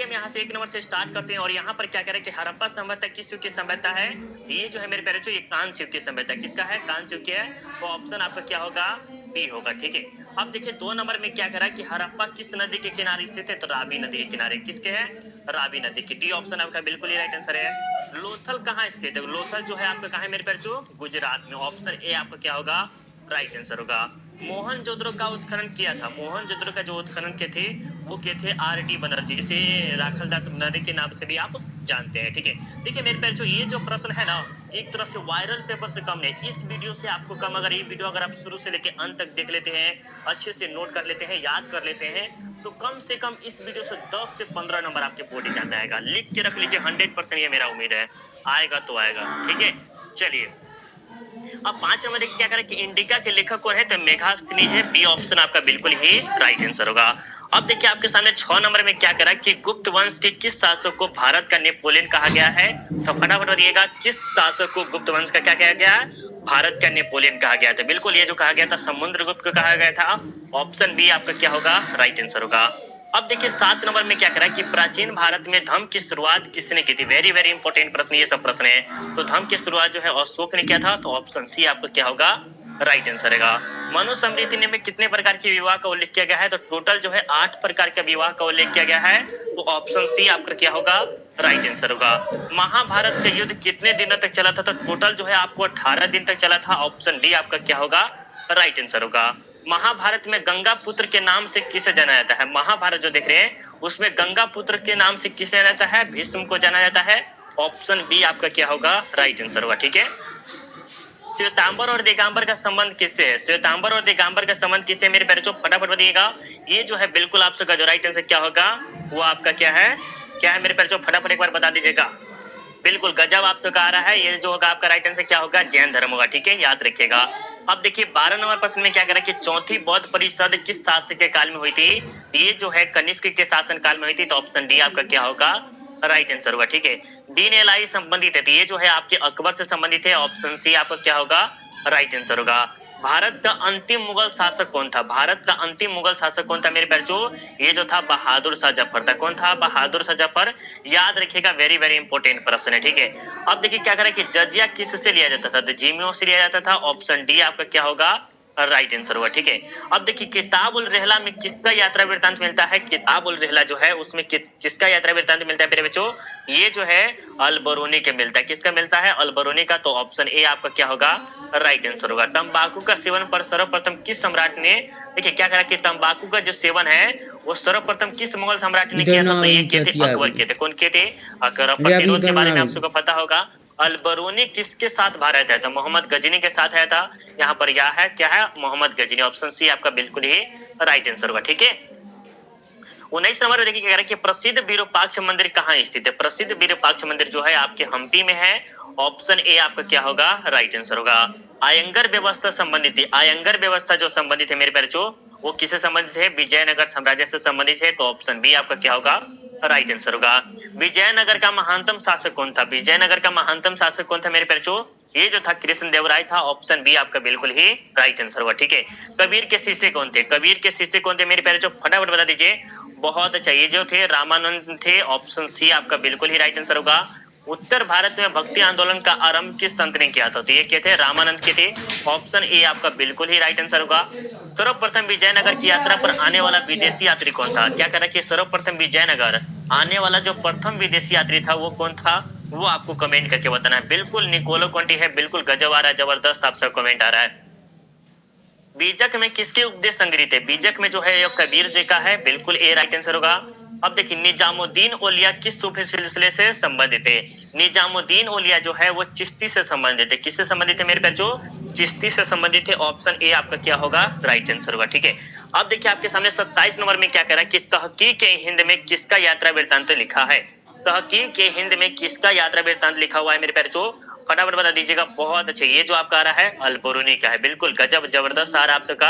हम यहाँ से 1 नंबर से स्टार्ट करते हैं और यहाँ पर क्या करें कि हड़प्पा सभ्यता किस युग की सभ्यता है? ये जो है मेरे प्यारे बच्चों, ये कांस्य युग की सभ्यता किसका है? कांस्य युग की है। तो ऑप्शन आपका क्या होगा? बी होगा। ठीक है, अब देखिए 2 नंबर में क्या करा कि हड़प्पा किस नदी के किनारे स्थित है? तो रावी नदी के किनारे। किसके है? रावी नदी की। डी ऑप्शन आपका बिल्कुल ही राइट आंसर है। लोथल कहाँ स्थित है? लोथल जो है आपका कहाँ है मेरे प्यारे बच्चों? गुजरात में। ऑप्शन ए आपका क्या होगा? राइट आंसर होगा। मोहनजोदड़ो का उत्खनन किया था। मोहनजोदड़ो का जो उत्खनन किए थे वो किए थे आर.डी. बनर्जी, जिसे राखलदास बनर्जी के नाम से भी आप जानते हैं। ठीक है, देखिए मेरे प्यारे बच्चों, ये जो प्रश्न है ना, एक तरह से वायरल पेपर से कम नहीं, इस वीडियो से आपको कम। अगर ये वीडियो अगर आप शुरू से लेकर अंत तक देख लेते हैं, अच्छे से नोट कर लेते हैं, याद कर लेते हैं, तो कम से कम इस वीडियो से 10 से 15 नंबर आपके बोर्ड एग्जाम में आएगा। लिख के रख लीजिए, 100% ये मेरा उम्मीद है, आएगा तो आएगा। ठीक है, चलिए अब 5 नंबर क्या करें कि इंडिका के लेखक कौन है? तो मेगास्थनीज है। बी ऑप्शन आपका बिल्कुल ही राइट आंसर होगा। अब देखिए आपके सामने 6 नंबर में क्या करा कि गुप्त वंश के किस शासक को भारत का नेपोलियन कहा गया है? तो फटाफट बताइएगा, किस शासक को गुप्त वंश का क्या कहा गया है? भारत का नेपोलियन कहा गया था। बिल्कुल ये जो कहा गया था समुद्रगुप्त को कहा गया था। ऑप्शन बी आपका क्या होगा? राइट आंसर होगा। अब देखिए 7 नंबर में क्या करा कि प्राचीन भारत में धर्म की शुरुआत किसने की थी? वेरी वेरी इंपॉर्टेंट प्रश्न, ये सब प्रश्न है। तो धर्म की शुरुआत जो है अशोक ने किया था। तो ऑप्शन सी आपका क्या होगा? राइट आंसर है। मनुस्मृति में कितने प्रकार के विवाह का उल्लेख किया गया है? तो टोटल जो है 8 प्रकार के विवाह का उल्लेख किया गया है। तो ऑप्शन सी आपका क्या होगा? राइट आंसर होगा। महाभारत का युद्ध कितने दिनों तक चला था? तो टोटल जो है आपको 18 दिन तक चला था। ऑप्शन डी आपका क्या होगा? राइट आंसर होगा। महाभारत में गंगा पुत्र के नाम से किसे जाना जाता है? महाभारत जो देख रहे हैं उसमें गंगा पुत्र के नाम से किसे जाना जाता है? भीष्म को जाना जाता है। ऑप्शन बी आपका क्या होगा? राइट आंसर होगा। ठीक है, श्वेतांबर और दिगंबर का संबंध किससे है? श्वेतांबर और दिगंबर का संबंध किससे है मेरे प्यारे बच्चों? फटाफट बताइएगा। ये जो है बिल्कुल आप सबका जो राइट आंसर क्या होगा वो आपका क्या है? क्या है मेरे प्यारे बच्चों? फटाफट एक बार बता दीजिएगा। बिल्कुल गजब आप सबका आ रहा है। ये जो होगा आपका राइट आंसर क्या होगा? जैन धर्म होगा। ठीक है, याद रखिएगा। अब देखिए 12 नंबर प्रश्न में क्या करा कि चौथी बौद्ध परिषद किस शासक के काल में हुई थी? ये जो है कनिष्क के शासन काल में हुई थी। तो ऑप्शन डी आपका क्या होगा? राइट आंसर होगा। ठीक है, दीन इलाही संबंधित है, तो ये जो है आपके अकबर से संबंधित है। ऑप्शन सी आपका क्या होगा? राइट आंसर होगा। भारत का अंतिम मुगल शासक कौन था? भारत का अंतिम मुगल शासक कौन था मेरे बच्चों? ये जो था बहादुर शाह जफर था। कौन था? बहादुर शाह जफर। याद रखिएगा, वेरी वेरी इंपॉर्टेंट प्रश्न है। ठीक है, अब देखिए क्या करें कि जजिया किससे लिया जाता था? तो जिम्मियों से लिया जाता था। ऑप्शन डी आपका क्या होगा? राइट आंसर हुआ। ठीक है, अब देखिए किताब उल रहला में किसका यात्रा वृत्तांत मिलता है? किताब उल रहला जो है उसमें किसका यात्रा वृत्तांत मिलता है मेरे बच्चों? ये जो है अल बरूनी के मिलता है। किसका मिलता है? अल बरूनी का। तो ऑप्शन ए आपका क्या होगा? राइट आंसर होगा। तंबाकू का सेवन पर सर्वप्रथम किस सम्राट ने, देखिए क्या करा कि तंबाकू का जो सेवन है वो सर्वप्रथम किस मुगल सम्राट ने किया था? तो ये किए थे अकबर किए थे। कौन किए थे? अकबर। प्रतिरोध के बारे में आप सबको पता होगा। अल-बरूनी किसके साथ भारत आया था? मोहम्मद गजनी के साथ आया था। यहाँ पर यह है क्या है? मोहम्मद गजनी। ऑप्शन सी आपका बिल्कुल ही राइट आंसर होगा। ठीक है, 19 नंबर में देखिए क्या करें कि प्रसिद्ध विरूपाक्ष मंदिर कहाँ स्थित है? प्रसिद्ध विरूपाक्ष मंदिर जो है आपके हम्पी में है। ऑप्शन ए आपका क्या होगा? राइट आंसर होगा। आयंगर व्यवस्था संबंधित है। आयंगर व्यवस्था जो संबंधित है मेरे प्यारे बच्चों, वो किससे संबंधित है? विजयनगर साम्राज्य से संबंधित है। तो ऑप्शन बी आपका क्या होगा? राइट आंसर होगा। विजयनगर का महानतम शासक कौन था? विजयनगर का महानतम शासक कौन था मेरे प्यारे बच्चों? ये जो था कृष्णदेवराय था। ऑप्शन बी आपका बिल्कुल ही राइट आंसर हुआ। ठीक है, कबीर के शिष्य कौन थे? कबीर के शिष्य कौन थे मेरे प्यारे बच्चों? फटाफट बता दीजिए। बहुत अच्छा, ये जो थे रामानंद थे। ऑप्शन सी आपका बिल्कुल ही राइट आंसर होगा। उत्तर भारत में भक्ति आंदोलन का आरंभ किस संत ने किया था? तो ये क्या थे? रामानंद के थे। ऑप्शन ए आपका बिल्कुल ही राइट आंसर होगा। सर्वप्रथम विजयनगर की यात्रा पर आने वाला विदेशी यात्री कौन था? क्या करा कि सर्वप्रथम विजयनगर आने वाला जो प्रथम विदेशी यात्री था वो कौन था? वो आपको कमेंट करके बताना है। बिल्कुल निकोलो कंटी है। बिल्कुल गजब आ रहा है, जबरदस्त आप सब कमेंट आ रहा है। बीजक में किसके उपदेश संग्रहित है? बीजक में जो है ये कबीर जी का है। बिल्कुल ए राइट आंसर होगा। अब देखिए निजामुद्दीन औलिया किस सूफी सिलसिले से संबंधित है? निजामुद्दीन औलिया जो है वो चिश्ती से संबंधित है। किससे संबंधित है मेरे प्यारे बच्चों? चिश्ती से संबंधित है। ऑप्शन ए आपका क्या होगा? राइट आंसर होगा। ठीक है, अब देखिए आपके सामने 27 नंबर में क्या कह रहा है कि तहकीक हिंद में किसका यात्रा वृत्तांत लिखा है? तहकीक हिंद में किसका यात्रा वृत्तांत लिखा हुआ है मेरे प्यारे बच्चों? फटाफट बता दीजिएगा। बहुत अच्छे, ये जो आपका आ रहा है अल-बरूनी का है। बिल्कुल गजब, जबरदस्त आ रहा है आप सबका।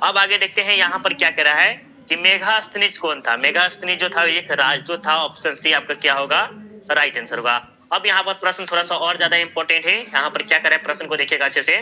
अब आगे देखते हैं यहाँ पर क्या कह रहा है कि मेगास्थनीज कौन था? मेगास्थनीज जो था एक राजदूत था। ऑप्शन सी आपका क्या होगा? राइट आंसर होगा। अब यहाँ पर प्रश्न थोड़ा सा और ज्यादा इंपॉर्टेंट है। यहाँ पर क्या कर रहा है प्रश्न को देखिएगा अच्छे से।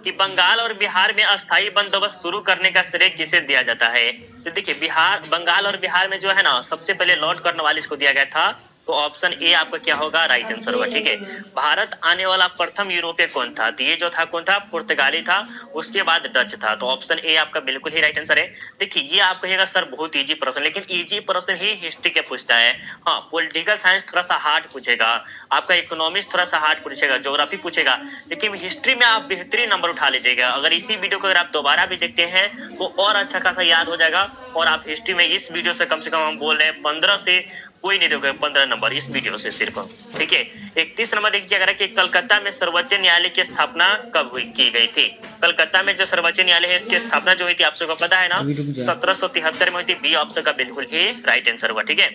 कि बंगाल और बिहार में अस्थायी बंदोबस्त शुरू करने का श्रेय किसे दिया जाता है? तो देखिए बिहार, बंगाल और बिहार में जो है ना सबसे पहले लॉर्ड कॉर्नवालिस को दिया गया था। तो ऑप्शन ए आपका क्या होगा? राइट आंसर होगा। ठीक है, भारत आने वाला प्रथम यूरोपीय कौन था? तो ये जो था कौन था? पुर्तगाली था, उसके बाद डच था। तो ऑप्शन ए आपका बिल्कुल ही राइट आंसर है। देखिए ये आप कहिएगा सर बहुत इजी प्रश्न, लेकिन इजी प्रश्न ही हिस्ट्री के पूछता है। हाँ, पॉलिटिकल साइंस थोड़ा सा हार्ड पूछेगा, आपका इकोनॉमिक्स थोड़ा सा हार्ड पूछेगा, ज्योग्राफी पूछेगा, लेकिन हिस्ट्री में आप बेहतरीन नंबर उठा लीजिएगा। अगर इसी वीडियो को अगर आप दोबारा भी देखते हैं तो और अच्छा खासा याद हो जाएगा। और आप हिस्ट्री में इस वीडियो से कम हम बोल रहे हैं 15 से कोई नहीं दोगे 15 नंबर इस वीडियो से सिर्फ। ठीक है, 31 नंबर देखिए क्या कह रहा है कि कलकत्ता में सर्वोच्च न्यायालय की स्थापना कब हुई की गई थी? कलकत्ता में जो सर्वोच्च न्यायालय है इसकी स्थापना जो हुई थी आप सबको पता है ना, 1773 में हुई थी। बी ऑप्शन का बिल्कुल ही राइट आंसर हुआ। ठीक है,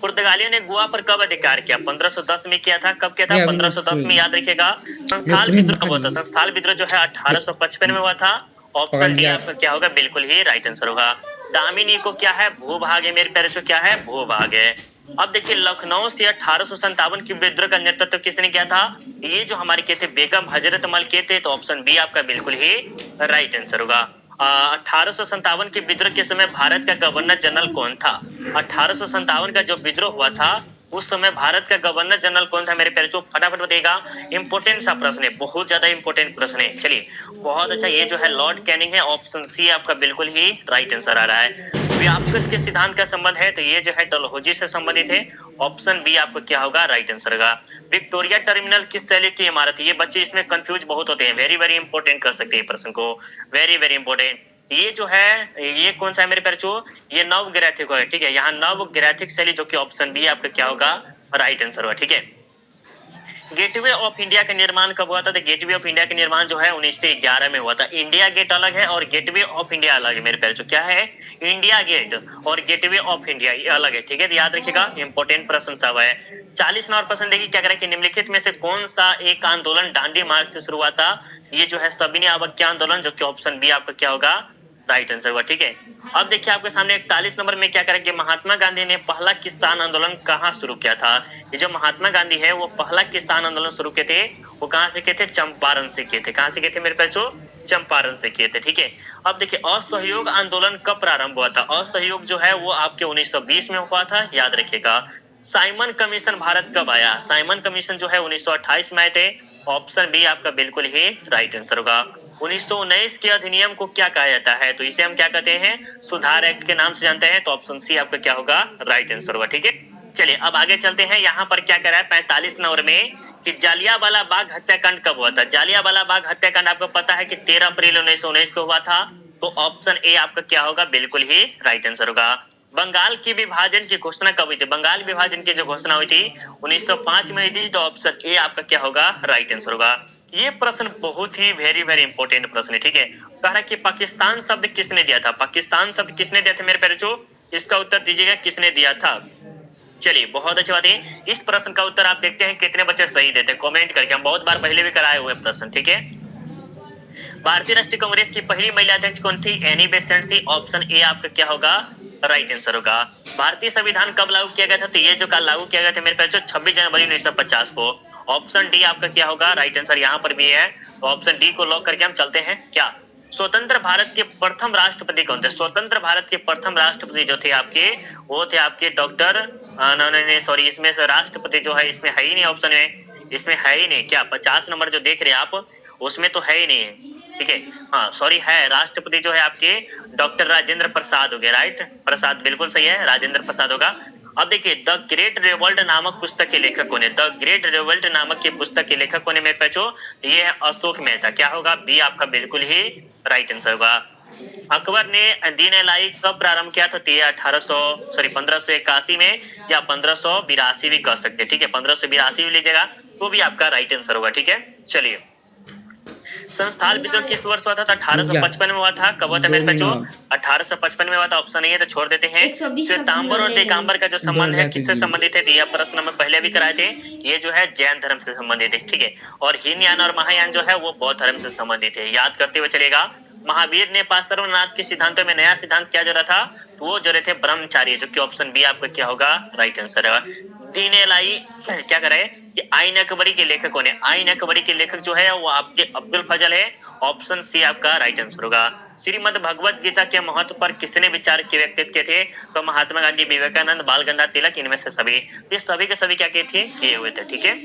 पुर्तगालियों ने गोवा पर कब अधिकार किया? 1510 में किया था। कब किया था? 1510 में, याद रखिएगा। संस्थाल विद्रोह कब हुआ था? संस्थाल विद्रोह जो है 1855 में हुआ था। ऑप्शन डी आपका क्या होगा? बिल्कुल ही राइट आंसर होगा। दामिनी को क्या है? भूभाग है मेरे प्यारे बच्चों, क्या है? भूभाग है। अब देखिए लखनऊ से 1857 की विद्रोह का नेतृत्व किसने किया था? ये जो हमारे के थे बेगम हजरत मल के थे। तो ऑप्शन बी आपका बिल्कुल ही राइट आंसर होगा। 1857 के विद्रोह के समय भारत का गवर्नर जनरल कौन था? 1857 का जो विद्रोह हुआ था उस समय भारत का गवर्नर जनरल कौन था मेरे प्यारे बच्चों? फटाफट बताइएगा। इंपोर्टेंट सा प्रश्न है, बहुत ज्यादा इंपोर्टेंट प्रश्न है। चलिए बहुत अच्छा, ये जो है लॉर्ड कैनिंग है। ऑप्शन सी आपका बिल्कुल ही राइट आंसर आ रहा है। व्यापक के सिद्धांत का संबंध है तो ये जो है डलहौजी से संबंधित है। ऑप्शन बी आपको क्या होगा? राइट आंसर होगा। विक्टोरिया टर्मिनल किस शैली की इमारत है? ये बच्चे इसमें कंफ्यूज बहुत होते हैं, वेरी वेरी इंपॉर्टेंट कर सकते हैं प्रश्न को, वेरी वेरी इंपॉर्टेंट। ये जो है ये कौन सा है मेरे प्यारे बच्चों? ये नवग्रैथिक है। ठीक है, यहाँ नवग्रैथिक शैली जो कि ऑप्शन बी आपका क्या होगा? राइट आंसर होगा। ठीक है, गेटवे ऑफ इंडिया का निर्माण कब हुआ था? तो गेटवे ऑफ इंडिया का निर्माण जो है 1911 में हुआ था। इंडिया गेट अलग है और गेटवे ऑफ इंडिया अलग है मेरे प्यारे बच्चों। क्या है? इंडिया गेट और गेटवे ऑफ इंडिया ये अलग है। ठीक है, तो याद रखिएगा, इंपॉर्टेंट प्रश्न सब है। 40 नंबर प्रश्न देखिए क्या करें कि निम्नलिखित में से कौन सा एक आंदोलन दांडी मार्च से शुरू हुआ था? ये जो है सविनय अवज्ञा आंदोलन, जो कि ऑप्शन बी आपका क्या होगा? राइट आंसर हुआ। ठीक है, अब देखिए आपके सामने 41 नंबर में क्या करेंगे, महात्मा गांधी ने पहला किसान आंदोलन कहाँ शुरू किया था? ये जो महात्मा गांधी है वो पहला किसान आंदोलन शुरू किए थे, वो कहाँ से किए थे? चंपारण से किए थे। कहाँ से किए थे मेरे बच्चों? चंपारण से किए थे। ठीक है, अब देखिए असहयोग आंदोलन कब प्रारंभ हुआ था? असहयोग जो है वो आपके 1920 में हुआ था, याद रखिएगा। साइमन कमीशन भारत कब आया? साइमन कमीशन जो है 1928 में आए थे। ऑप्शन बी आपका बिल्कुल ही राइट आंसर होगा। 1919 के अधिनियम को क्या कहा जाता है? तो इसे हम क्या कहते हैं? सुधार एक्ट के नाम से जानते हैं। तो ऑप्शन सी आपका क्या होगा? राइट आंसर होगा। ठीक है, चलिए अब आगे चलते हैं। यहाँ पर क्या कह रहा है 45 नंबर में कि जालियांवाला बाग हत्याकांड कब हुआ था? जालियांवाला बाग हत्याकांड आपको पता है कि 13 अप्रैल 1919 को हुआ था। तो ऑप्शन ए आपका क्या होगा? बिल्कुल ही राइट आंसर होगा। बंगाल की विभाजन की घोषणा कब हुई थी? बंगाल विभाजन की जो घोषणा हुई थी 1905 में हुई थी। तो ऑप्शन ए आपका क्या होगा? राइट आंसर होगा। ये प्रश्न बहुत ही वेरी वेरी इंपॉर्टेंट प्रश्न है। ठीक है, कह रहा है कि पाकिस्तान शब्द किसने दिया था? पाकिस्तान शब्द किसने दिया था मेरे प्यारे बच्चों? इसका उत्तर दीजिएगा, किसने दिया था? चलिए बहुत अच्छी बात है। इस प्रश्न का उत्तर आप देखते हैं कितने बच्चे सही देते हैं, कमेंट करके। हम बहुत बार पहले भी कराए हुए प्रश्न। ठीक है, भारतीय राष्ट्रीय कांग्रेस की पहली महिला अध्यक्ष कौन थी? एनी बेसेंट थी। ऑप्शन ए आपका क्या होगा? राइट आंसर होगा। भारतीय संविधान कब लागू किया गया था? तो ये जो कल लागू किया गया था मेरे प्यारे बच्चों 26 जनवरी 1950 को। ऑप्शन डी आपका क्या होगा? राइट आंसर यहाँ पर भी है। तो ऑप्शन डी को लॉक करके हम चलते हैं। क्या स्वतंत्र भारत के प्रथम राष्ट्रपति कौन थे? स्वतंत्र भारत के प्रथम राष्ट्रपति जो थे आपके, वो थे आपके डॉक्टर नहीं सॉरी, इसमें से राष्ट्रपति जो है इसमें है ही नहीं, ऑप्शन में इसमें है ही नहीं। क्या 50 नंबर जो देख रहे हैं आप उसमें तो है ही नहीं है। ठीक है, हाँ सॉरी, है राष्ट्रपति जो है आपके डॉक्टर राजेंद्र प्रसाद हो गए। राइट, प्रसाद बिल्कुल सही है, राजेंद्र प्रसाद होगा। अब देखिए द ग्रेट रिवोल्ट नामक पुस्तक के लेखक कौन है? द ग्रेट रिवोल्ट नामक की पुस्तक के लेखक कौन है मेरे बच्चों? ये है अशोक मेहता। क्या होगा? बी आपका बिल्कुल ही राइट आंसर होगा। अकबर ने दीन इलाही कब प्रारंभ किया था? तो ये 1581 में या 1582 भी कह सकते हैं। ठीक है, 1582 भी लीजिएगा तो भी आपका राइट आंसर होगा। ठीक है, चलिए संस्थाल विद्रोह किस वर्ष हुआ था? 1855 में हुआ था। कब हुआ था मेरे बच्चों? 1855 में हुआ था। ऑप्शन नहीं है तो छोड़ देते हैं। श्वेतांबर और दिगंबर का जो संबंध है किससे संबंधित है? तो यह प्रश्न हम पहले भी कराए थे। ये जो है जैन धर्म से संबंधित है। ठीक है, और हीनयान और महायान जो है वो बौद्ध धर्म से संबंधित है। याद करते हुए चलेगा। महावीर ने पार्श्वनाथ के सिद्धांतों में नया सिद्धांत क्या जोड़ा था? तो वो जोड़े थे ब्रह्मचारी, जो कि ऑप्शन बी आपका क्या होगा? राइट आंसर है। दीन लाई क्या कर रहे हैं कि आईन अकबरी के लेखक कौन है? आईन अकबरी के लेखक जो है वो आपके अब्दुल फजल है। ऑप्शन सी आपका राइट आंसर होगा। श्रीमद् भगवत गीता के महत्व पर किसने विचार के व्यक्तित्व किए थे? तो महात्मा गांधी, विवेकानंद, बाल गंगाधर तिलक, इनमें से सभी। ये सभी के सभी क्या किए थे? किए हुए थे। ठीक है।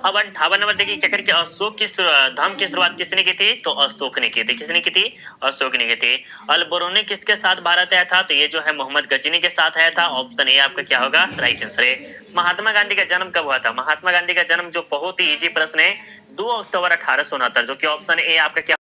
अब 58 नंबर देखिए क्या करके अशोक की धर्म की शुरुआत किसने की थी? तो अशोक ने की थी। किसने की थी? अशोक ने की थी। अल बरूनी किसके साथ भारत आया था? तो ये जो है मोहम्मद गजनी के साथ आया था। ऑप्शन ए आपका क्या होगा? राइट आंसर है। महात्मा गांधी का जन्म कब हुआ था? महात्मा गांधी का जन्म जो बहुत ही इजी प्रश्न है, 2 अक्टूबर 1869, जो कि ऑप्शन ए आपका क्या